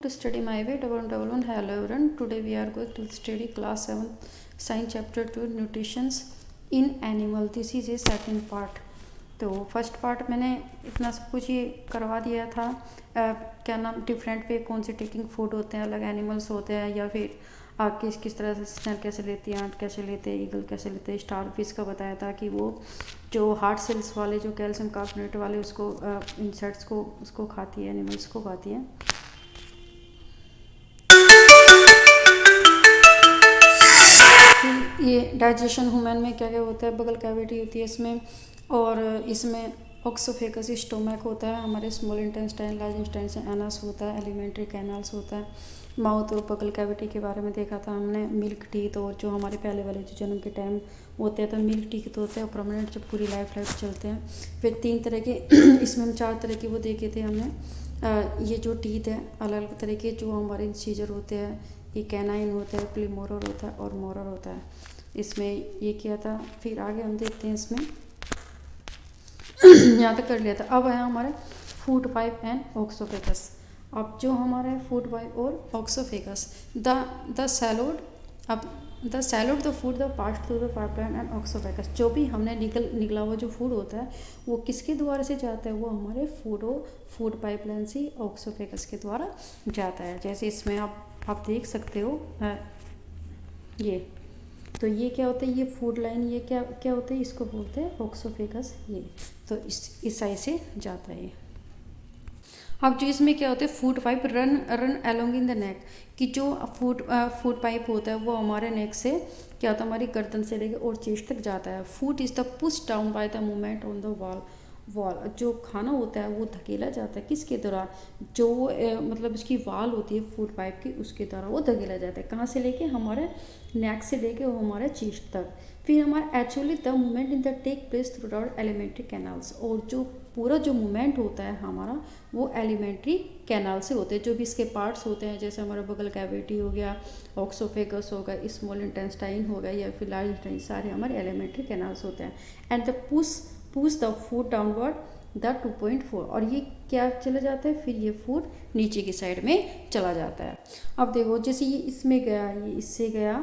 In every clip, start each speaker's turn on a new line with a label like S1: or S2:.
S1: To study my way, double one. Hello everyone. Today we are going to study class 7 science chapter 2 nutritions in animal. This is a second part. तो first part मैंने इतना सब कुछ ये करवा दिया था। क्या नाम डिफरेंट वे कौन से टेकिंग फूड होते हैं, अलग एनिमल्स होते हैं या फिर किस तरह से स्नेल कैसे लेती हैं, आंट कैसे लेते हैं, ईगल कैसे लेते हैं, स्टार फिश का बताया था कि वो जो हार्ट सेल्स वाले जो कैल्शियम कार्बोनेट वाले उसको इंसेक्ट्स को उसको खाती है, एनिमल्स को खाती है। ये डाइजेशन ह्यूमन में क्या क्या होता है, बगल कैविटी होती है इसमें, और इसमें ऑक्सोफेगस स्टोमक होता है, हमारे small intestine, large intestine, anus होता है, एलिमेंट्री कैनाल्स होता है, माउथ और बगल कैविटी के बारे में देखा था हमने, मिल्क टीथ, और जो हमारे पहले वाले जो जन्म के टाइम होते हैं तो मिल्क टीथ होते हैं और परमानेंट जब पूरी लाइफ चलते हैं। फिर 3 तरह के इसमें हम 4 तरह के वो देखे थे हमने। ये जो टीथ है अलग अलग तरह के जो हमारे इंसीजर होते हैं, ये कैनाइन होता है, प्रीमोरर होता है और मोरर होता है। इसमें ये किया था। फिर आगे हम देखते हैं इसमें यहाँ तक कर लिया था। अब है हमारे फूड पाइप एंड ऑक्सोफेगस। अब जो हमारा फूड पाइप और ऑक्सोफेगस, द सैलोड, अब the swallowed the food the pass through the pipeline and oesophagus. जो भी हमने निकला हुआ जो फूड होता है वो किसके द्वारा से जाता है, वो हमारे फूड पाइपलाइन से ऑक्सोफेगस के द्वारा जाता है। जैसे इसमें आप देख सकते हो ये, तो ये क्या होता है, ये फूड लाइन, ये क्या होता है, इसको बोलते हैं ऑक्सोफेगस। ये तो इस साइड से जाता है। अब जो इसमें क्या होता है, food pipe run along in the neck, कि जो फूड पाइप होता है वो हमारे नेक से क्या होता है, हमारी गर्दन से लेकर और चेस्ट तक जाता है। Food is the push down by the movement on the wall. जो खाना होता है वो धकेला जाता है किसके द्वारा, जो मतलब उसकी वाल होती है फूड पाइप की, उसके द्वारा वो धकेला जाता है। कहाँ से लेके, हमारे नेक से लेके वो हमारे चेस्ट तक। फिर हमारा actually the movement in the take place throughout elementary canals, और जो पूरा जो मूवमेंट होता है हमारा वो एलिमेंट्री कैनाल से होते हैं। जो भी इसके पार्ट्स होते हैं, जैसे हमारा बगल कैविटी हो गया, ऑक्सोफेगस हो गया, स्मॉल इंटेस्टाइन हो गया या फिर लार्ज इंटेस्टाइन, सारे हमारे एलिमेंट्री कैनाल्स होते हैं। And the push the food downward the 2.4, और ये क्या चला जाता है, फिर ये फूड नीचे की साइड में चला जाता है। अब देखो जैसे ये इसमें गया, ये इससे गया,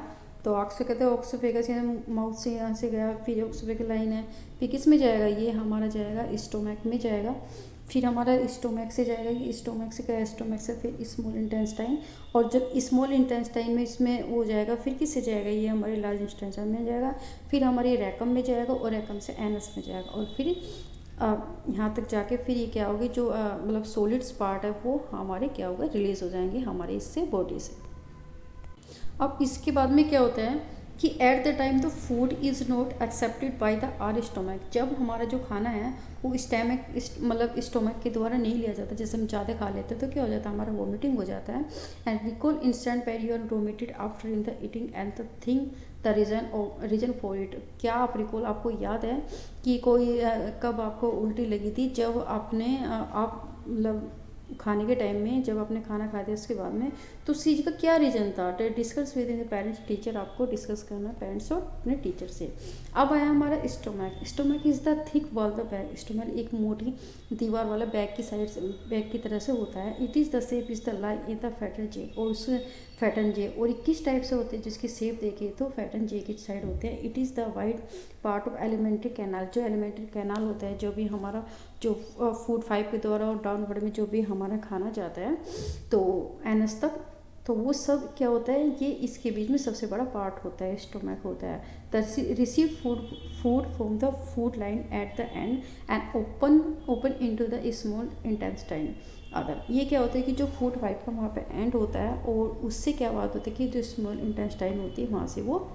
S1: तो ऑक्सो कहते हैं ऑक्सोफेगस, माउथ से यहाँ से गया, फिर ऑक्सोफेगस लाइन है, फिर किस में जाएगा, ये हमारा जाएगा स्टोमक में जाएगा। फिर हमारा स्टोमक से जाएगा, ये स्टोमक से गया, स्टोमक से फिर स्मॉल इंटेस्टाइन, और जब स्मॉल इंटेस्टाइन में इसमें वो जाएगा, फिर किससे जाएगा, ये हमारे लार्ज इंटेस्टाइन में जाएगा, फिर हमारे रेकम में जाएगा और रेकम से एनस में जाएगा, और फिर यहाँ तक जाके फिर ये क्या होगी, जो मतलब सॉलिड्स पार्ट है वो हमारे क्या होगा, रिलीज हो जाएंगे हमारे इससे बॉडी से। अब इसके बाद में क्या होता है कि at the time the food is not accepted by the are stomach. जब हमारा जो खाना है वो मतलब स्टोमक के द्वारा नहीं लिया जाता, जैसे हम ज़्यादा खा लेते हैं तो क्या हो जाता है, हमारा वॉमिटिंग हो जाता है। And recall instant where you are vomited after in the eating and the thing the reason for it. क्या आप रिकॉल, आपको याद है कि कोई कब आपको उल्टी लगी थी, जब आपने आप मतलब खाने के टाइम में जब आपने खाना खा दिया उसके बाद में, तो उस चीज़ का क्या रीज़न था, discuss with in the parents teacher. आपको डिस्कस करना पेरेंट्स और अपने टीचर से। अब आया हमारा stomach. Stomach is the thick wall the bag. Stomach एक मोटी दीवार वाला बैग की साइड से, बैग की तरह से होता है। It is the shape is the like in the fatten J, और उस फैटन जे, और किस टाइप से होते हैं, जिसकी शेप देखे तो फैटन जे की साइड होते हैं। It is the wide part of alimentary canal. जो एलिमेंट्री कैनाल होता है, जो भी हमारा जो फूड पाइप के द्वारा और डाउनवर्ड में जो भी हमारा खाना जाता है तो एनस तक, तो वो सब क्या होता है, ये इसके बीच में सबसे बड़ा पार्ट होता है, स्टोमक होता है। The receive food from the food line at the end and open into the small intestine other. ये क्या होता है कि जो फूड पाइप का वहाँ पे एंड होता है, और उससे क्या बात होती है कि जो स्मॉल इंटेस्टाइन होती है वहाँ से वो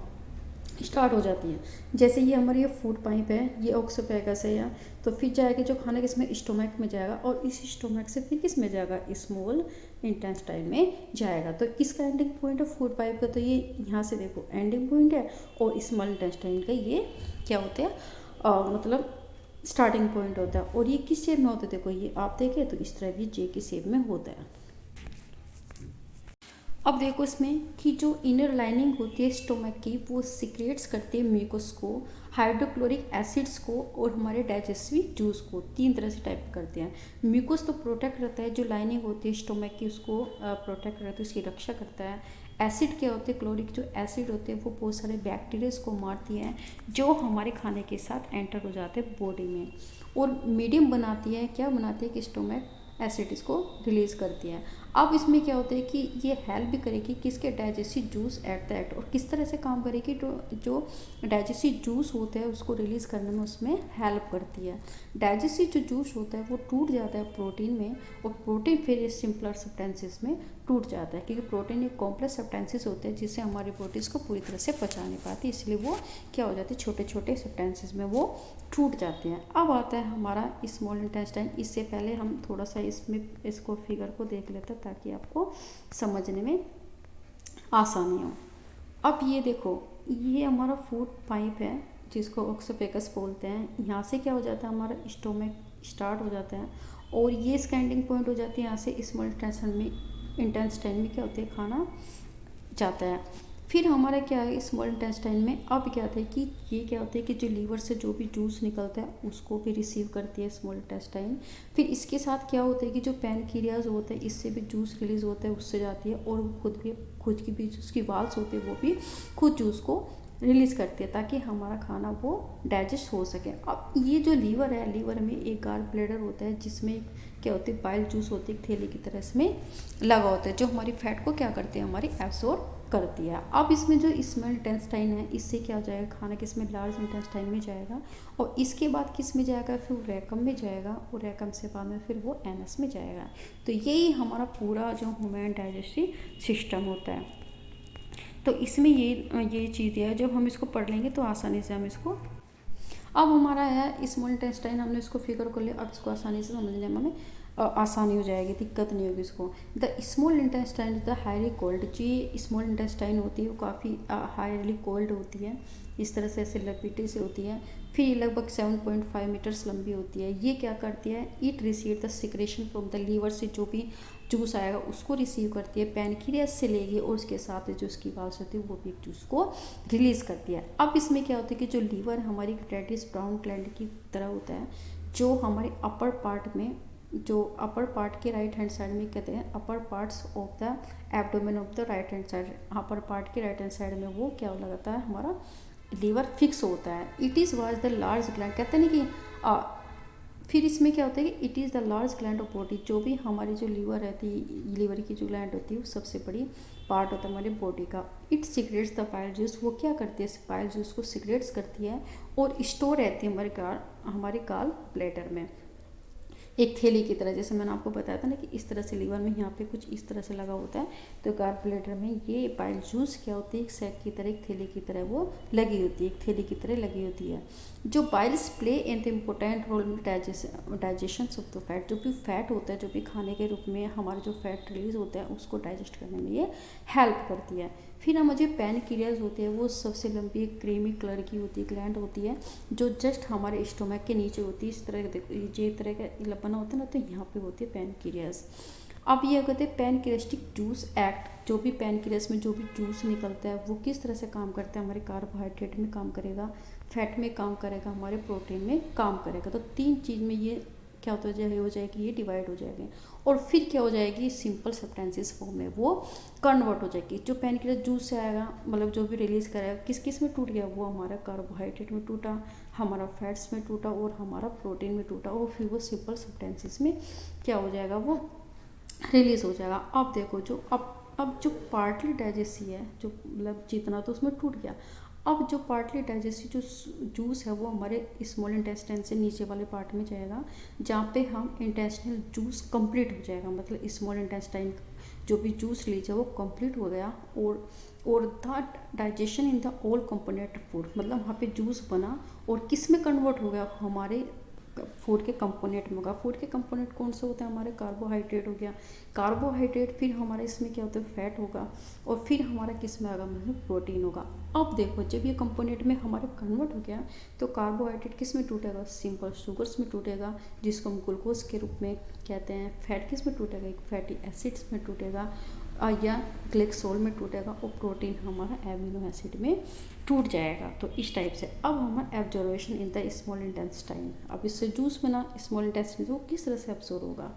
S1: स्टार्ट हो जाती है। जैसे ये हमारी ये फूड पाइप है, ये ऑक्सोफेगस है, या तो फिर जाएगा जो खाना किसमें, स्टोमक में जाएगा, और इस स्टोमक से फिर किस में जाएगा, स्मॉल इंटेस्टाइन में जाएगा। तो किसका एंडिंग पॉइंट है फूड पाइप का, तो ये यहाँ से देखो एंडिंग पॉइंट है, और स्मॉल इंटेस्टाइन का ये क्या होता है, मतलब स्टार्टिंग पॉइंट होता है। और ये किस शेप में होता है, देखो ये आप देखें तो इस तरह भी जे की शेप में होता है। अब देखो इसमें कि जो इनर लाइनिंग होती है स्टोमक की, वो सिक्रेट्स करती है म्यूकस को, हाइड्रोक्लोरिक एसिड्स को और हमारे डाइजेस्टिव जूस को। तीन तरह से टाइप करते हैं। म्यूकस तो प्रोटेक्ट करता है, जो लाइनिंग होती है स्टोमक की उसको प्रोटेक्ट करता है, उसकी रक्षा करता है। एसिड क्या होते हैं, क्लोरिक जो एसिड होते हैं वो बहुत सारे बैक्टीरियाज को मारती हैं जो हमारे खाने के साथ एंटर हो जाते हैं बॉडी में। और मीडियम बनाती है, क्या बनाती है कि स्टोमक एसिड इसको रिलीज़ करती है। अब इसमें क्या होता है कि ये हेल्प भी करेगी किसके digestive juice at the at, और किस तरह से काम करेगी, जो डाइजेस्टिव जूस होता है उसको रिलीज़ करने में उसमें हेल्प करती है। डाइजेस्टिव जो जूस होता है वो टूट जाता है प्रोटीन में, और प्रोटीन फिर इस सिंपलर सब्सटेंसेस में टूट जाता है, क्योंकि प्रोटीन एक कॉम्प्लेक्स सब्सटेंसेस होते हैं जिससे हमारी बॉडी इसको पूरी तरह से पचा नहीं पाती, इसलिए वो क्या हो जाती है, छोटे छोटे सब्सटेंसेस में वो टूट जाते हैं। अब आता है हमारा स्मॉल इंटेस्टाइन। इससे पहले हम थोड़ा सा इसमें इसको फिगर को देख लेते हैं ताकि आपको समझने में आसानी हो। अब ये देखो, ये हमारा फूड पाइप है जिसको ऑक्सोफेगस बोलते हैं। यहाँ से क्या हो जाता है, हमारा स्टोमक स्टार्ट हो जाता है और ये स्कैंडिंग पॉइंट हो जाती है। यहाँ से स्मॉल इंटेस्टाइन में क्या होता है, खाना जाता है। फिर हमारा क्या है स्मॉल इंटेस्टाइन में, अब क्या होता है कि ये क्या होता है कि जो लीवर से जो भी जूस निकलता है उसको भी रिसीव करती है स्मॉल इंटेस्टाइन। फिर इसके साथ क्या होता है कि जो पैनक्रियाज होता है इससे भी जूस रिलीज होता है, उससे जाती है, और वो खुद की भी उसकी वाल्स होती है वो भी खुद जूस को रिलीज़ करती है ताकि हमारा खाना वो डाइजेस्ट हो सके। अब ये जो लीवर है, लीवर में एक गाल ब्लैडर होता है जिसमें क्या होती है, बाइल जूस होती है, थैली की तरह इसमें लगा होता है, जो हमारी फैट को क्या करती है, हमारी एब्सॉर्ब करती है। अब इसमें जो स्मॉल इंटेस्टाइन है इससे क्या हो जाएगा, खाना किस में, लार्ज इंटेस्टाइन में जाएगा, और इसके बाद किस में जाएगा, फिर रैकम में जाएगा, और रैकम से बाद में फिर वो एनस में जाएगा। तो यही हमारा पूरा जो ह्यूमन डाइजेस्टिव सिस्टम होता है। तो इसमें ये चीज़ है, जब हम इसको पढ़ लेंगे तो आसानी से हम इसको, अब हमारा है स्मॉल इंटेस्टाइन, हमने इसको फिगर कर लिया, अब इसको आसानी से समझने में हमें आसानी हो जाएगी, दिक्कत नहीं होगी इसको। The small intestine the highly cold, जो स्मॉल इंटेस्टाइन होती है वो काफ़ी हाईली कोल्ड होती है, इस तरह से ऐसे लपेटे से होती है। फिर ये लगभग 7.5 मीटर्स लंबी होती है। ये क्या करती है, it receive the secretion from the liver, से जो भी जूस आएगा उसको रिसीव करती है, पैनक्रियाज से लेगी, और उसके साथ जो उसकी वाल्स होती है वो भी जूस को रिलीज़ करती है। अब इसमें क्या होता है कि जो लीवर हमारी रेडिश ब्राउन ग्लैंड की तरह होता है, जो हमारे अपर पार्ट में, जो अपर पार्ट के राइट हैंड साइड में कहते हैं, upper parts of the abdomen of the right hand side, upper part के राइट हैंड साइड में वो क्या लगाता है, हमारा लीवर फिक्स होता है। It is was the large gland, कहते हैं ना कि फिर इसमें क्या होता है कि it is the large gland of body, जो भी हमारी जो लीवर रहती है, लीवर की जो ग्लैंड होती है वो सबसे बड़ी पार्ट होता है हमारे बॉडी का। It secretes the bile juice, वो क्या करती है, पाइल जूस को सिक्रेट्स करती है और स्टोर रहती है हमारे गाल ब्लैडर में, एक थैली की तरह। जैसे मैंने आपको बताया था ना कि इस तरह से लीवर में यहाँ पे कुछ इस तरह से लगा होता है, तो गाल ब्लैडर में ये पाइल जूस क्या होती है, एक सैक की तरह, एक थैली की तरह वो लगी होती है, एक थैली की तरह लगी होती है। जो biles play an important role में डाइजेशन ऑफ द फैट, जो भी फैट होता है, जो भी खाने के रूप में हमारा जो फैट रिलीज होता है उसको डाइजेस्ट करने में ये हेल्प करती है। फिर हम जो पैनक्रियाज होते हैं वो सबसे लंबी क्रीमी कलर की होती है, ग्लैंड होती है, जो जस्ट हमारे स्टोमक के नीचे होती है। इस तरह देखो, ये तरह का बना होता है ना, तो यहाँ पे होती है पैनक्रियाज। अब ये कहते हैं पैनक्रियास्टिक जूस एक्ट, जो भी पैनक्रियाज में जो भी जूस निकलता है वो किस तरह से काम करता है, हमारे कार्बोहाइड्रेट में काम करेगा, फैट में काम करेगा, हमारे प्रोटीन में काम करेगा। तो तीन चीज़ में ये क्या होता है, हो जाएगी, ये डिवाइड हो जाएगी, और फिर क्या हो जाएगी, सिंपल सब्सटेंसेस फॉर्म में वो कन्वर्ट हो जाएगी। जो पैनक्रियाज जूस से आएगा, मतलब जो भी रिलीज़ करेगा, किस किस में टूट गया, वो हमारा कार्बोहाइड्रेट में टूटा, हमारा फैट्स में टूटा, और हमारा प्रोटीन में टूटा, और फिर वो सिंपल सब्सटेंसेस में क्या हो जाएगा, वो रिलीज़ हो जाएगा। अब देखो, जो अब जो पार्टली डाइजेस्टिव है, जो मतलब जितना तो उसमें टूट गया, अब जो पार्टली डाइजेस्टिव जो जूस है वो हमारे स्मॉल इंटेस्टाइन से नीचे वाले पार्ट में जाएगा, जहाँ पे हम इंटेस्टिनल जूस कंप्लीट हो जाएगा, मतलब स्मॉल इंटेस्टाइन जो भी जूस लीजिए वो कंप्लीट हो गया, और the digestion in the all component food, मतलब वहाँ पे जूस बना और किस में कन्वर्ट हो गया, हमारे फूड के कंपोनेंट में होगा। फूड के कंपोनेंट कौन से होते हैं, हमारे कार्बोहाइड्रेट हो गया, कार्बोहाइड्रेट फिर हमारा इसमें क्या होता है, फैट होगा, और फिर हमारा किस में आएगा, मतलब प्रोटीन होगा। अब देखो, जब ये कंपोनेंट में हमारा कन्वर्ट हो गया तो कार्बोहाइड्रेट किस में टूटेगा, सिंपल शुगर्स में टूटेगा, जिसको हम ग्लूकोज के रूप में कहते हैं। फैट किस में टूटेगा, एक फैटी एसिड्स में टूटेगा, या ग्लिक्सोल में टूटेगा और प्रोटीन हमारा एमिनो एसिड में टूट जाएगा। तो इस टाइप से अब हमारा absorption in the small intestine, अब इससे जूस बना स्मॉल इंटेस्टाइन वो किस तरह से एब्जॉर्ब होगा।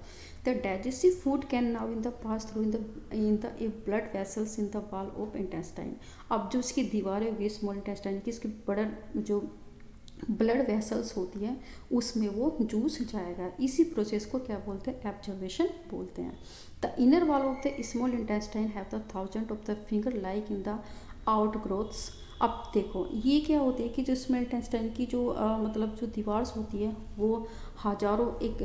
S1: The digestive food can now in the pass through in the blood vessels in the wall of intestine. अब जो इसकी दीवारें होगी स्मॉल इंटेस्टाइन की, इसकी बड़ा जो ब्लड वेसल्स होती हैं उसमें वो जूस जाएगा। इसी प्रोसेस को क्या बोलते हैं, एब्जॉर्वेशन बोलते हैं। The inner wall of the small intestine have the thousand of the finger like in the outgrowths. अब देखो ये क्या होती है कि जो स्मॉल इंटेस्टाइन की जो मतलब जो दीवार होती है वो हजारों एक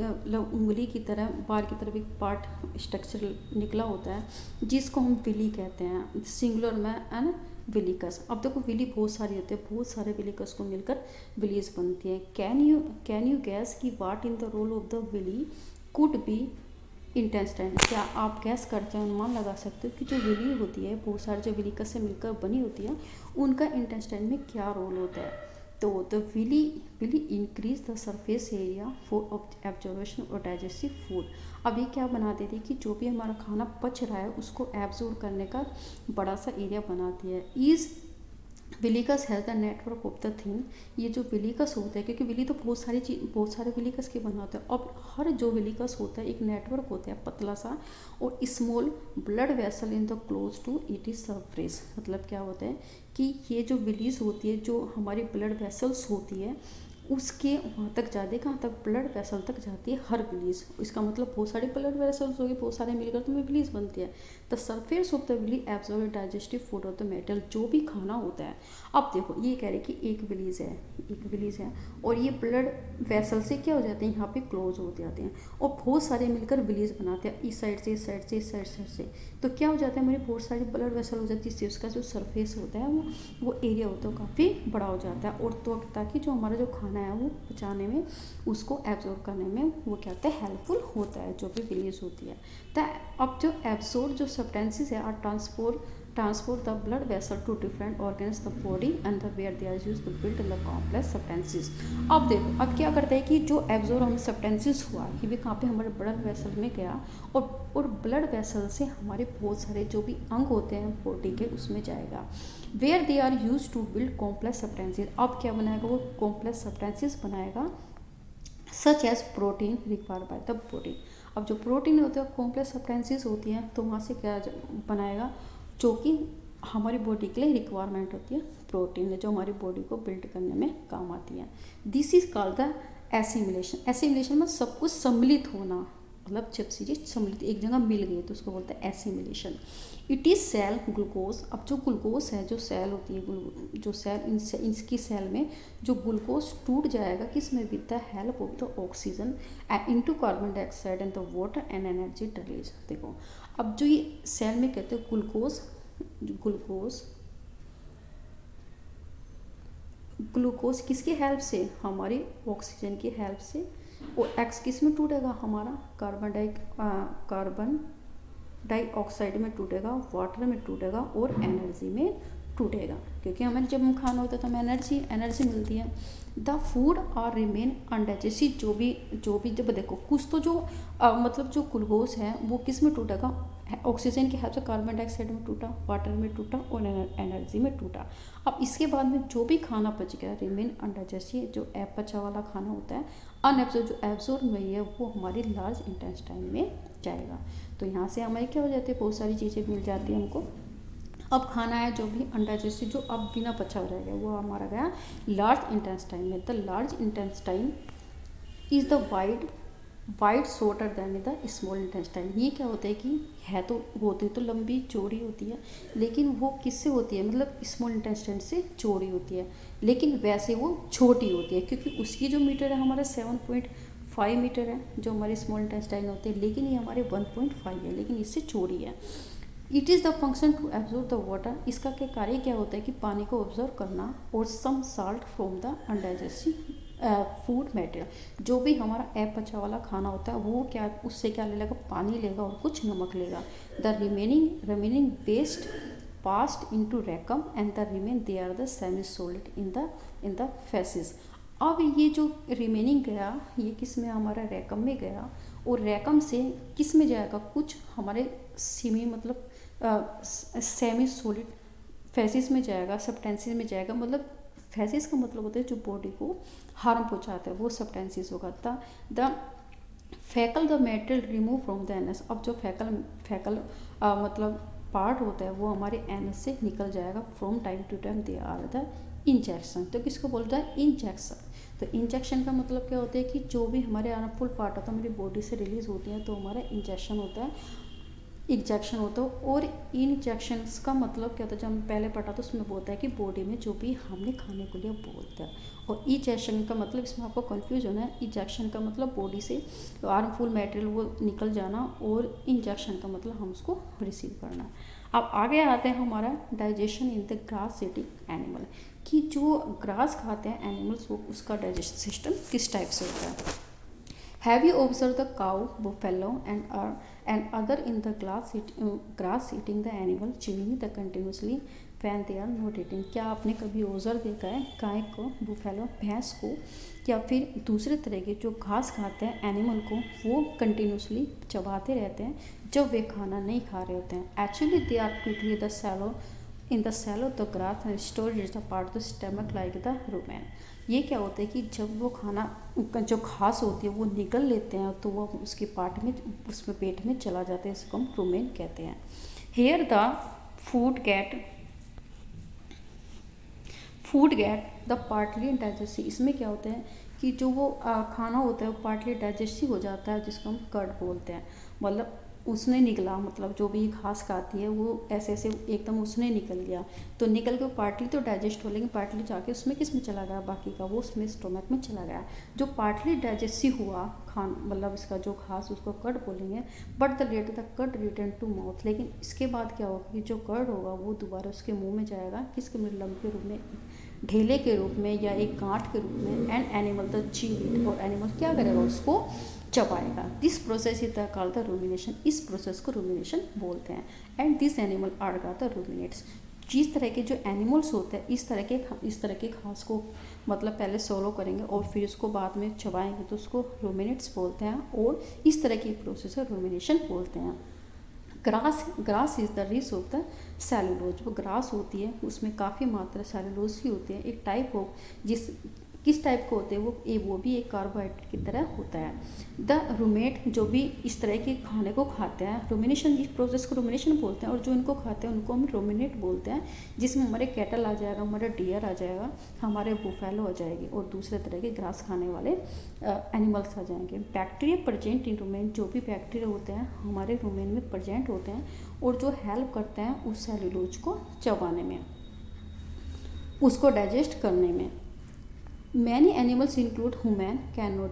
S1: उंगली की तरह बाहर की तरफ एक पार्ट स्ट्रक्चर निकला होता है जिसको हम विली कहते हैं, सिंगुलर में है ना विलिकस। अब देखो विली बहुत सारी होती है, बहुत सारे विलिकस को मिलकर विलीज बनती है। कैन यू गैस कि what in the role of the villi could be intestine. क्या आप गैस करते हैं, अनुमान लगा सकते हो कि जो विली होती है बहुत सारे जो विलिकस से मिलकर बनी होती है उनका इंटेस्टाइन में क्या रोल होता है। तो the villi increase the surface area for absorption और डाइजेस्टिव फूड। अब ये क्या बना देती है कि जो भी हमारा खाना पच रहा है उसको एब्जॉर्ब करने का बड़ा सा एरिया बनाती है। Is villus has the network of the thing. ये जो विलिकस होता है, क्योंकि विली तो बहुत सारे विलिकस के बना होते हैं, और हर जो विलिकस होता है एक नेटवर्क होता है पतला सा और small blood vessel in the close to it is surface. मतलब क्या होता है कि ये जो विलीज होती है जो हमारी ब्लड वेसल्स होती है उसके वहाँ तक जाती है, कहाँ तक, ब्लड वेसल तक जाती है हर विलीज। इसका मतलब बहुत सारे ब्लड वेसल्स होगी, बहुत सारे मिलकर तो विलीज बनती है। The surface of the villi absorb digestive food of the metal, जो भी खाना होता है। अब देखो ये कह रहे हैं कि एक विलीज है और ये ब्लड वेसल से क्या हो जाते हैं यहाँ पे क्लोज हो जाते हैं और बहुत सारे मिलकर विलीज बनाते हैं इस साइड से इस साइड से इस साइड से। तो क्या हो जाता है हमारी बहुत सारी ब्लड वेसल हो जाती है जिससे उसका जो सरफेस होता है वो एरिया होता है काफ़ी बड़ा हो जाता है और तो ताकि जो हमारा जो खाना है वो पचाने में उसको एब्जॉर्ब करने में वो क्या होता है हेल्पफुल होता है जो भी विलीज होती है। तो अब जो एब्जॉर्ब जो सब्सटेंसेस है are transport the blood vessel to different organs the body and the where they are used to build the complex substances. अब देखो अब क्या करते हैं कि जो एब्जॉर्ब हम सब्सटेंसेस हुआ ये भी कहाँ पे हमारे ब्लड वेसल में गया और ब्लड वेसल से हमारे बहुत सारे जो भी अंग होते हैं बॉडी के उसमें जाएगा। Where they are use to build complex substances. अब क्या बनाएगा वो कॉम्प्लेक्स सब्सटेंसेस बनाएगा such as protein required by the body. अब जो प्रोटीन होते हैं कॉम्प्लेक्स सब्सटेंसेस होती हैं तो वहाँ से क्या बनाएगा जो कि हमारी बॉडी के लिए रिक्वायरमेंट होती है प्रोटीन है जो हमारी बॉडी को बिल्ड करने में काम आती है। This is called the assimilation. Assimilation में सब कुछ सम्मिलित होना, मतलब जब चीज़ें सम्मिलित एक जगह मिल गई तो उसको बोलते हैं assimilation. It is cell glucose. अब जो ग्लूकोज है जो सेल होती है जो सेल इसकी सेल में जो ग्लूकोज टूट जाएगा किस में, with the help of the oxygen into carbon dioxide and the water and energy release. देखो अब जो ये सेल में कहते हैं ग्लूकोज किसकी हेल्प से, हमारी ऑक्सीजन की हेल्प से। और एक्स किस में टूटेगा, हमारा कार्बन डाइऑक्साइड में टूटेगा, वाटर में टूटेगा और एनर्जी में टूटेगा, क्योंकि हमें जब हम खाना होता है तो हमें एनर्जी मिलती है। The food are remain undigested. जो भी जब देखो कुछ तो जो मतलब जो ग्लूकोज है वो किस में टूटेगा, ऑक्सीजन की हेल्प से कार्बन डाइऑक्साइड में टूटा, वाटर में टूटा और एनर्जी में टूटा। अब इसके बाद में जो भी खाना बच गया रिमेन अनडाइजेस्टेड, जो अपचा वाला खाना होता है अनएब्जॉर्ब, जो एब्जॉर्ब हुई है वो हमारी लार्ज इंटेस्टाइन में जाएगा। तो यहाँ से हमारे क्या हो जाते हैं बहुत सारी चीज़ें मिल जाती हैं हमको। अब खाना है जो भी अनडाइजेस्टेड जो अब बिना पचा हो जाएगा वो हमारा गया लार्ज इंटेस्टाइन में। The large intestine is the wide shorter than the small intestine. ये क्या होता है कि है तो होती तो लंबी चौड़ी होती है लेकिन वो किससे होती है, मतलब स्मॉल इंटेस्टाइन से चौड़ी होती है, लेकिन वैसे वो छोटी होती है क्योंकि उसकी जो मीटर है हमारा 7.5 मीटर है जो हमारी स्मॉल इंटेस्टाइन होती है, लेकिन ये हमारे 1.5 है लेकिन इससे चौड़ी है। It is the function to absorb the water. इसका क्या कार्य क्या होता है कि पानी को ऑब्जर्व करना और some salt from the undigestive food material. जो भी हमारा अपचा वाला खाना होता है वो क्या उससे क्या ले लेगा, पानी लेगा और कुछ नमक लेगा। The remaining waste passed into rectum and the remain they are the semi solid in the faeces. अब ये जो रिमेनिंग गया ये किस में, हमारा रैकम में गया और रैकम से किस में जाएगा, कुछ हमारे सीमी मतलब सेमी सॉलिड फेसिस में जाएगा, सब्सटेंसेस में जाएगा। मतलब फेसिस का मतलब होता है जो बॉडी को हार्म पहुंचाता है, वो सब्सटेंसेस होगा। द फैकल the material remove from the NS. अब जो फैकल मतलब पार्ट होता है वो हमारे एनएस से निकल जाएगा। From time to time they are the injection. तो किसको बोलता है? इंजेक्शन। तो इंजेक्शन का मतलब क्या होता है कि जो भी हमारे हार्मफुल पार्ट होता है हमारी बॉडी से रिलीज होती हैं तो हमारा इंजेक्शन होता है, इंजेक्शन होता है। और इंजेक्शंस का मतलब क्या होता है, जब हम पहले पढ़ा तो उसमें बोलता है कि बॉडी में जो भी हमने खाने के लिए बोलता है। और इंजेक्शन का मतलब, इसमें आपको कंफ्यूज होना है, इंजेक्शन का मतलब बॉडी से हार्मफुल मटेरियल वो निकल जाना, और इंजेक्शन का मतलब हम उसको रिसीव करना। अब आगे आते हैं हमारा digestion in the grass eating animal, कि जो ग्रास खाते हैं एनिमल्स वो उसका डाइजेशन सिस्टम किस टाइप से होता है। Have you observed the cow, buffalo, and other in the grass eating the animal chewing the continuously when they are not eating? क्या आपने कभी ऑब्जर्व देखा है गाय को, बुफेलो भैंस को, या फिर दूसरे तरह के जो घास खाते हैं एनिमल को, वो कंटिन्यूसली चबाते रहते हैं जब वे खाना नहीं खा रहे होते हैं। Actually they are quickly the shallow in the shallow the grass and storage is the part of the stomach like the rumen। ये क्या होता है कि जब वो खाना जो घास होती है वो निगल लेते हैं तो वो उसके पार्ट में, उसमें पेट में चला जाता है, इसको हम रुमेन कहते हैं। Here the food get the partly digestive. इसमें क्या होता है कि जो वो खाना होता है वो पार्टली डाइजेस्टिव हो जाता है, जिसको हम कर्ड बोलते हैं। मतलब उसने निकला, मतलब जो भी घास खाती है वो ऐसे ऐसे एकदम उसने निकल गया, तो निकल के पार्टली तो डाइजेस्ट हो, लेकिन पार्टली जाके उसमें किस में चला गया, बाकी का वो उसमें स्टोमक में चला गया। जो पार्टली डाइजेस्टिव हुआ खान, मतलब इसका जो घास, उसको कर्ड बोलेंगे। But the later the cud return to mouth. लेकिन इसके बाद क्या होगा कि जो कर्ड होगा वो दोबारा उसके मुंह में जाएगा, किसके में, लम्ब के रूप में, ढेले के रूप में या एक गांठ के रूप में। एंड एनिमल द ची, और एनिमल क्या करेगा, उसको चबाएगा। This process is the called the rumination. इस प्रोसेस को रूमिनेशन बोलते हैं। And this animal are the ruminants. जिस तरह के जो एनिमल्स होते हैं इस तरह के घास को मतलब पहले सोलो करेंगे और फिर उसको बाद में चबाएंगे तो उसको रूमिनेट्स बोलते हैं, और इस तरह की प्रोसेस है रूमिनेशन बोलते हैं। Grass is the rich of the cellulose. वो ग्रास होती है उसमें काफ़ी मात्रा सेलुलोज की होती है। एक टाइप हो किस टाइप का होते हैं वो भी एक कार्बोहाइड्रेट की तरह होता है। द रूमेट जो भी इस तरह के खाने को खाते हैं, रूमिनेशन, इस प्रोसेस को रूमिनेशन बोलते हैं। और जो इनको खाते हैं उनको हम रूमिनेट बोलते हैं, जिसमें हमारे कैटल आ जाएगा, हमारा डियर आ जाएगा, हमारे बुफेलो आ जाएगी, और दूसरे तरह के ग्रास खाने वाले एनिमल्स आ जाएंगे। बैक्टीरिया प्रेजेंट इन रूमेन, जो भी बैक्टीरिया होते हैं हमारे रूमेन में प्रेजेंट होते हैं और जो हेल्प करते हैं उस सेलुलोज को चबाने में, उसको डाइजेस्ट करने में। Many animals include human can not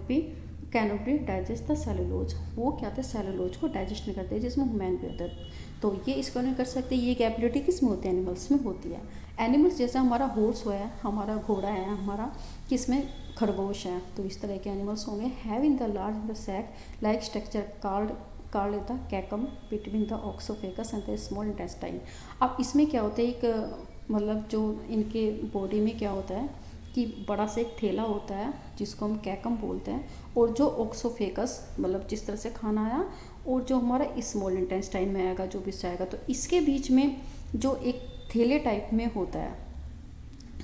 S1: be digest the cellulose. वो क्या होता है, सेलुलोज को डाइजेस्ट नहीं करते, जिसमें ह्यूमन भी होता है, तो ये इसको नहीं कर सकते। ये कैपेबिलिटी किस में होती है, एनिमल्स में होती है। एनिमल्स जैसे हमारा हॉर्स है, हमारा घोड़ा है, हमारा किसमें खरगोश है, तो इस तरह के एनिमल्स होंगे। Have in the large in the sac like structure called the caecum between the oesophagus and the small intestine. अब इसमें क्या होता है, एक मतलब जो इनके बॉडी में क्या होता है कि बड़ा सा एक थैला होता है जिसको हम कैकम बोलते हैं, और जो ऑक्सोफेगस मतलब जिस तरह से खाना आया, और जो हमारा स्मॉल इंटेस्टाइन में आएगा जो भी आएगा, तो इसके बीच में जो एक थैले टाइप में होता है,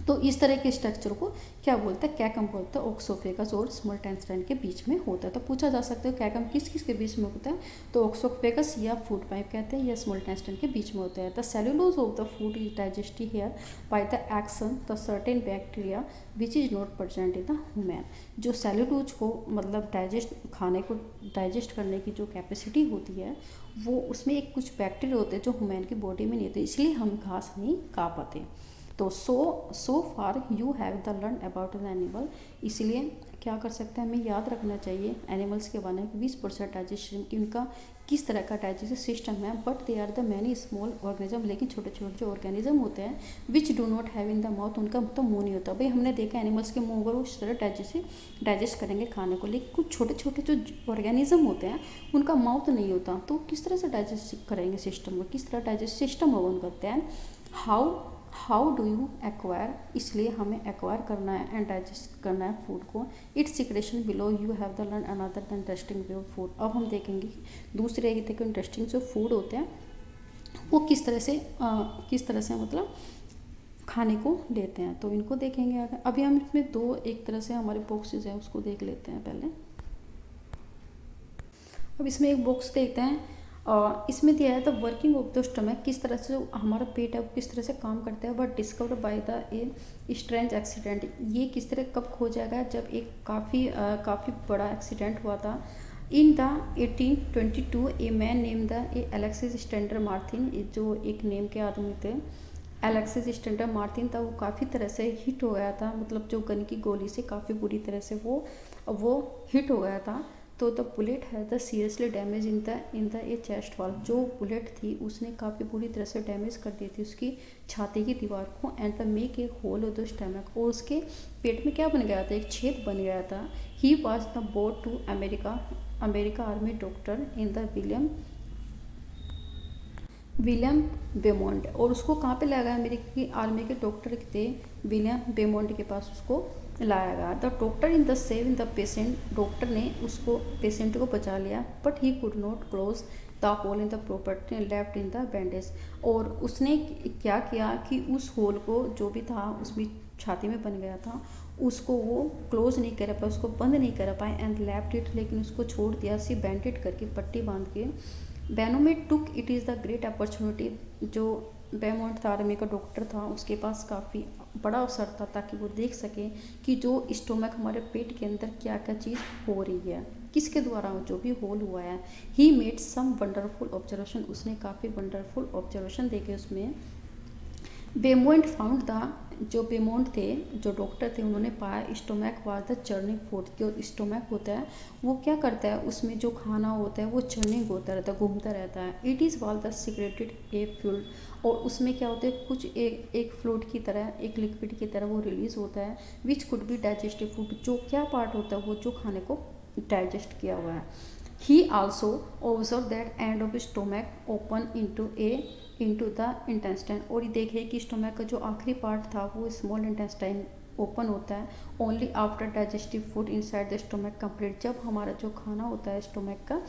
S1: तो इस तरह के स्ट्रक्चर को क्या बोलते हैं, कैकम बोलते हैं। ऑक्सोफेगस और स्मॉल इंटेस्टाइन के बीच में होता है। तो पूछा जा सकता है कैकम किस किस के बीच में होता है, तो ऑक्सोफेगस या फूड पाइप कहते हैं, या स्मॉल इंटेस्टाइन के बीच में होता है। The cellulose of the food is digested here by the action the certain bacteria which is not present in the human. जो सेलुलोज को मतलब खाने को डाइजेस्ट करने की जो कैपेसिटी होती है वो उसमें एक कुछ बैक्टीरिया होते हैं जो ह्यूमन की बॉडी में नहीं होते, इसलिए हम घास नहीं खा पाते। तो so far you have the learn about the animal. इसलिए क्या कर सकते हैं, हमें याद रखना चाहिए एनिमल्स के बारे में 20% डाइजेशन की उनका किस तरह का डाइजेस्टिव सिस्टम है। But they are the many small organism, लेकिन छोटे छोटे जो ऑर्गेनिज्म होते हैं which do not have in the mouth, उनका तो मुंह नहीं होता। भाई हमने देखा एनिमल्स के मुंह पर वो इस तरह डाइजेस्ट करेंगे खाने को, लेकिन कुछ छोटे छोटे जो ऑर्गेनिज्म होते हैं उनका माउथ नहीं होता, तो किस तरह से डाइजेस्ट करेंगे सिस्टम को, किस तरह डाइजेस्ट सिस्टम होगा उनका। Then how do you acquire, इसलिए हमें एक्वायर करना है एंड डाइजेस्ट करना है फूड को। It's secretion below you have the learn another the interesting way of food. अब हम देखेंगे दूसरे तरह के इंटरेस्टिंग जो फूड होते हैं वो किस तरह से मतलब खाने को लेते हैं। तो इनको देखेंगे आगे। अभी हम इसमें दो एक तरह से हमारे बॉक्सेस हैं उसको देख लेते हैं पहले। अब इसमें एक बॉक्स देखते हैं। इसमें दिया है the working of the stomach, किस तरह से जो हमारा पेट है वो किस तरह से काम करता है। But discover by the a strange accident, ये किस तरह कब खो जाएगा, जब एक काफ़ी बड़ा एक्सीडेंट हुआ था। In the 1822 a man name the Alexis Stander Martin, जो एक नेम के आदमी थे एलेक्सिस स्टैंडर मार्टिन था, वो काफ़ी तरह से हिट हो गया था, मतलब जो गन की गोली से काफ़ी बुरी तरह से वो हिट हो गया था। तो द बुलेट है the seriously damage in the A chest wall, जो बुलेट थी उसने काफ़ी बुरी तरह से डैमेज कर दी थी उसकी छाती की दीवार को। And the make a hole of the stomach, और उसके पेट में क्या बन गया था, एक छेद बन गया था। He was the board to America army doctor in the William Beaumont, और उसको कहाँ पे लाया गया, अमेरिकी आर्मी के डॉक्टर थे विलियम बेमोंड के पास उसको लाया गया। The doctor in the save in the patient, doctor ने उसको पेशेंट को बचा लिया। But he could not close the hole in the property left in the bandage, और उसने क्या किया कि उस होल को जो भी था उसमें छाती में बन गया था उसको वो क्लोज नहीं कर पाए, उसको बंद नहीं कर पाए। एंड लेफ्ट इट, लेकिन उसको छोड़ दिया सी बैंडेड करके, पट्टी बांध के। Beaumont took it is the great opportunity, जो बेमोंट था आर्मी का डॉक्टर था उसके पास काफ़ी बड़ा अवसर था ताकि वो देख सके कि जो स्टोमक हमारे पेट के अंदर क्या क्या चीज़ हो रही है, किसके द्वारा जो भी होल हुआ है। He made some wonderful observation, उसने काफ़ी वंडरफुल ऑब्जर्वेशन देखे उसमें। बेमोंट फाउंड द, जो बेमोंट थे जो डॉक्टर थे उन्होंने पाया stomach was the churning food, जो स्टोमक होता है वो क्या करता है, उसमें जो खाना होता है वो चर्निंग होता रहता है, घूमता रहता है। इट इज़ वाल द सिक्रेटेड ए फ्लूइड, और उसमें क्या होता है कुछ एक फ्लूइड की तरह, एक लिक्विड की तरह वो रिलीज होता है। Which could be digestive food, जो क्या पार्ट होता है वो जो खाने को डाइजेस्ट किया हुआ है। ही also observe that end of stomach open into the intestine, और ये देखे कि स्टोमक का जो आखिरी पार्ट था वो स्मॉल इंटेस्टाइन ओपन होता है only after digestive food inside the stomach complete, जब हमारा जो खाना होता है स्टोमक का,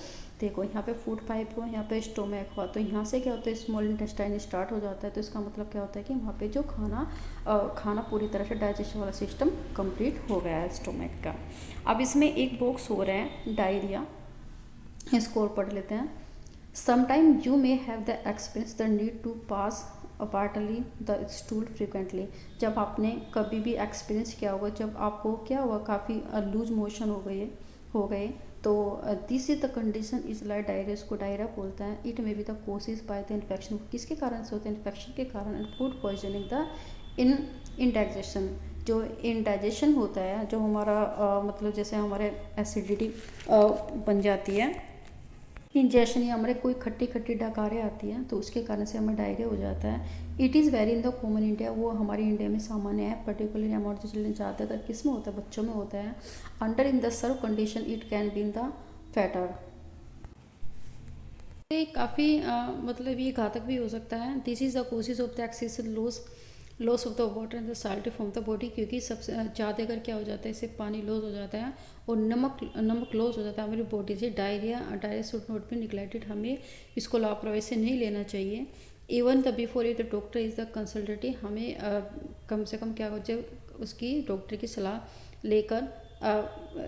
S1: देखो यहाँ पे फूड पाइप हुआ, यहाँ पे स्टोमक हुआ, तो यहाँ से क्या होता है स्मॉल इंटेस्टाइन स्टार्ट हो जाता है। तो इसका मतलब क्या होता है कि वहाँ पे जो खाना पूरी तरह से डाइजेशन वाला सिस्टम कंप्लीट हो गया है स्टोमक का। अब इसमें एक बॉक्स हो रहा है डायरिया, इसको और पढ़ लेते हैं। Sometime you may have the experience the need to pass partly the stool frequently, जब आपने कभी भी एक्सपीरियंस किया होगा, जब आपको क्या हुआ काफ़ी लूज मोशन हो गए तो this is the condition is like diarrhoea, इसको डायरिया बोलता है। इट मे बी द कोसिस बाय द इन्फेक्शन, किसके कारण से होता है, इन्फेक्शन के कारण। And food poisoning the indigestion, जो इनडाइजेशन होता है, जो हमारा मतलब जैसे हमारे एसिडिटी बन जाती है, इंजेक्शन या हमारे कोई खट्टी खट्टी डकारें आती हैं तो उसके कारण से हमें डायरिया हो जाता है। It is very in the common India, वो हमारे इंडिया में सामान्य है। पर्टिकुलरली अमाउंट द चिल्ड्रन, ज़्यादातर किस में होता है, बच्चों में होता है। Under in the serve condition it can be in the fatter, ये काफ़ी मतलब ये घातक भी हो सकता है। This is the causes of the excessive loss of the water and the salt from the body, क्योंकि सबसे ज़्यादा अगर क्या हो जाता है इससे पानी लॉस हो जाता है और नमक लॉस हो जाता है हमारी बॉडी से। Diarrhoea should not be neglected, हमें इसको लापरवाही से नहीं लेना चाहिए। Even the before it the doctor is the consultative, हमें कम से कम क्या हो जाए उसकी डॉक्टर की सलाह लेकर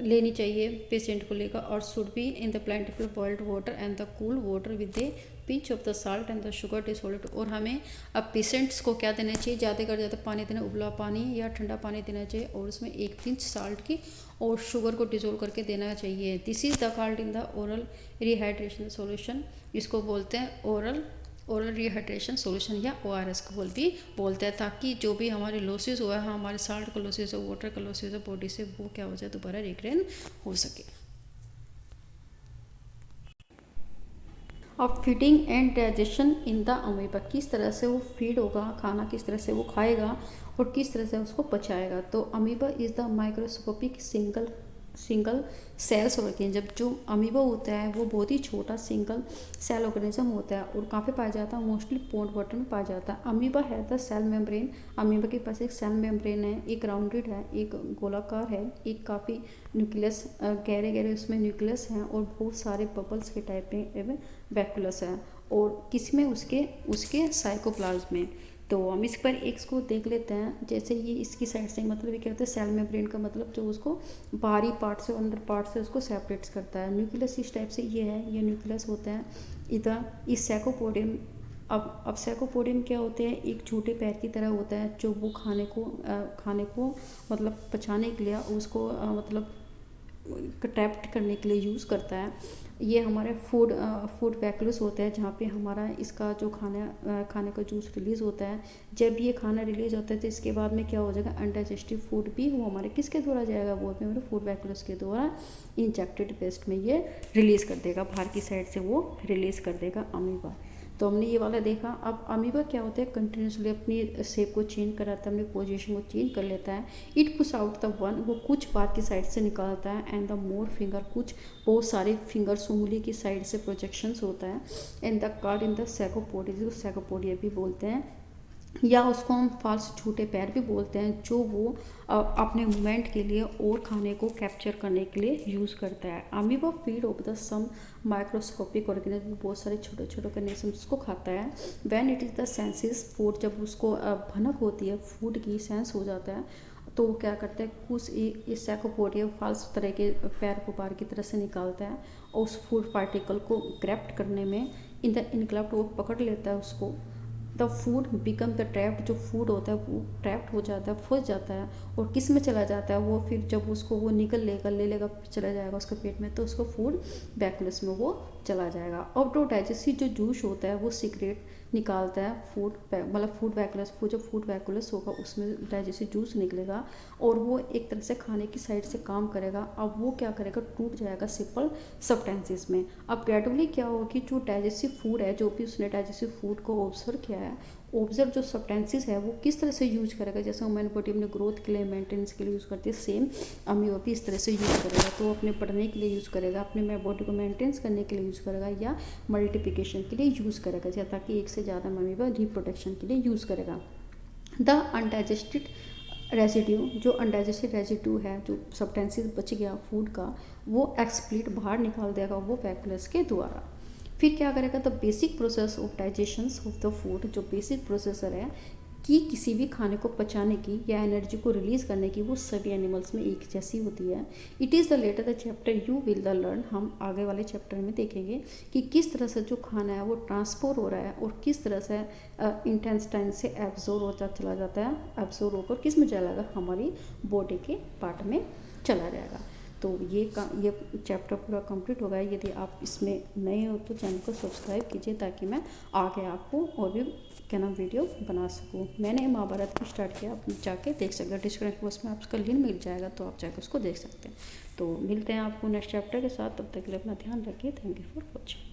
S1: लेनी चाहिए पेशेंट को लेकर। और should be in the प्लेंटिफुल boiled water and the cool water with A pinch of the salt and the sugar Dassault, और हमें अब पेशेंट्स को क्या देना चाहिए, ज़्यादा कर ज़्यादा पानी देना, उबला पानी या ठंडा पानी देना चाहिए, और उसमें एक पिंच साल्ट की और शुगर को डिसॉल्व करके देना चाहिए। This is the called in the oral rehydration solution, इसको बोलते हैं ओरल रिहाइड्रेशन सॉल्यूशन या ORS को भी बोलते हैं, ताकि जो भी हमारे लॉसेस हुआ है, हमारे साल्ट का लॉसेस हो, वाटर का लॉसेस हो बॉडी से, वो क्या हो जाए दोबारा रिग्रेन हो सके। अब feeding and digestion in the amoeba, किस तरह से वो फीड होगा, खाना किस तरह से वो खाएगा और किस तरह से उसको पचाएगा। तो amoeba is the microscopic single cells organism, जब जो अमीबा होता है वो बहुत ही छोटा सिंगल सेल ऑर्गेनिज्म होता है और कहाँ पे पाया जाता है, मोस्टली पॉन्ड वाटर में पाया जाता है। अमीबा है द सेल मेम्ब्रेन, अमीबा के पास एक सेल मेम्ब्रेन है, एक राउंडेड है, एक गोलाकार है, एक काफ़ी न्यूक्लियस गहरे गहरे उसमें न्यूक्लियस हैं और बहुत सारे बबल्स के टाइप में वैक्यूलस है। और किस में, उसके उसके साइकोप्लाज्म में। तो हम इस पर एक को देख लेते हैं। जैसे ये इसकी साइड से मतलब ये क्या होता है, सेल मेम्ब्रेन का मतलब जो उसको बाहरी पार्ट से अंदर पार्ट से उसको सेपरेट्स करता है। न्यूक्लियस इस टाइप से ये है, ये न्यूक्लियस होता है इधर इस साइकोपोडियम। अब साइकोपोडियम क्या होते हैं, एक छोटे पैर की तरह होता है जो वो खाने को मतलब पचाने के लिए उसको मतलब ट्रैप्ट करने के लिए यूज़ करता है। ये हमारे फूड वैक्यूल्स होते हैं जहाँ पे हमारा इसका जो खाने का जूस रिलीज़ होता है। जब ये खाना रिलीज़ होता है तो इसके बाद में क्या हो जाएगा, अनडाइजेस्टिव फूड भी वो हमारे किसके द्वारा जाएगा, वो भी हमारे फूड वैक्यूल्स के द्वारा इंजेक्टेड वेस्ट में ये रिलीज़ कर देगा, बाहर की साइड से वो रिलीज़ कर देगा अमीबा। तो हमने ये वाला देखा। अब अमीबा क्या होता है, कंटिन्यूसली अपनी शेप को चेंज कराता है, अपनी पोजीशन को चेंज कर लेता है। It push out the one, वो कुछ बाहर की साइड से निकालता है, एंड द मोर फिंगर, कुछ बहुत सारे फिंगर्स उंगली की साइड से प्रोजेक्शंस होता है। And the card in the सैकोपोडिया, जिसको सैकोपोडिया भी बोलते हैं, या उसको हम फाल्स छोटे पैर भी बोलते हैं, जो वो अपने मूवमेंट के लिए और खाने को कैप्चर करने के लिए यूज़ करता है। Amoeba feed of the some microscopic organism, बहुत सारे छोटे छोटे ऑर्गेनिजम्स को खाता है। When it is the senses food, जब उसको भनक होती है, फूड की सेंस हो जाता है, तो वो क्या करता है, कुछ इस सैकोपोडिया फाल्स तरह के पैर को बाहर की तरह से निकालता है और उस फूड पार्टिकल को ग्रैप्ट करने में इन द इनक्लप्ट वो पकड़ लेता है उसको। The food become the trapped, जो फूड होता है वो ट्रैप्ड हो जाता है, फंस जाता है, और किस में चला जाता है वो, फिर जब उसको वो निकल लेगा ले लेगा चला जाएगा उसके पेट में, तो उसको फूड वैक्यूलस में वो चला जाएगा। और तो डाइजेस्टिव जो जूस होता है वो सीक्रेट निकालता है फूड मतलब फूड वैक्यूलस, जो फूड वैक्यूलस होगा उसमें डाइजेस्टिव जूस निकलेगा और वो एक तरह से खाने की साइड से काम करेगा। अब वो क्या करेगा, टूट जाएगा सिंपल सब्सटेंसेस में। अब ग्रेजुअली क्या होगा कि जो डाइजेस्टिव फूड है, जो भी उसने डाइजेस्टिव फूड को ऑब्जर्व किया है, ऑब्जर्व जो सब्सटेंसेस है वो किस तरह से यूज करेगा, जैसे ह्यूमन बॉडी अपने ग्रोथ के लिए मेंटेनेंस के लिए यूज़ करती है, सेम अमीबा भी इस तरह से यूज़ करेगा। तो अपने बढ़ने के लिए यूज़ करेगा, अपने बॉडी को मेंटेनेंस करने के लिए यूज़ करेगा, या मल्टीप्लिकेशन के लिए यूज़ करेगा, या ताकि एक से ज़्यादा अमीबा रिप्रोडक्शन के लिए यूज़ करेगा। द अनडाइजेस्टेड रेजिड्यू, जो अनडाइजेस्टेड रेजिड्यू है, जो सब्सटेंसेस बच गया फूड का, वो एक्सप्लीट बाहर निकाल देगा वो वैक्यूलस के द्वारा। फिर क्या करेगा, the basic process of digestion of the food, जो बेसिक प्रोसेसर है कि किसी भी खाने को पचाने की या एनर्जी को रिलीज़ करने की, वो सभी एनिमल्स में एक जैसी होती है। It is the later the chapter you will the learn, हम आगे वाले चैप्टर में देखेंगे कि किस तरह से जो खाना है वो ट्रांसपोर्ट हो रहा है और किस तरह से इंटेस्टाइन से एब्जॉर्ब होता चला जाता है, एब्जॉर्ब होकर किस में चलाएगा, हमारी बॉडी के पार्ट में चला जाएगा। तो ये चैप्टर पूरा कंप्लीट हो गया। यदि आप इसमें नए हो तो चैनल को सब्सक्राइब कीजिए, ताकि मैं आगे आपको और भी क्या नाम वीडियो बना सकूँ। मैंने महाभारत की स्टार्ट किया, आप जाके देख सकते हैं, डिस्क्रिप्शन बॉक्स में आपका लिंक मिल जाएगा, तो आप जाके उसको देख सकते हैं। तो मिलते हैं आपको नेक्स्ट चैप्टर के साथ, तब तक के लिए अपना ध्यान रखिए। Thank you for watching.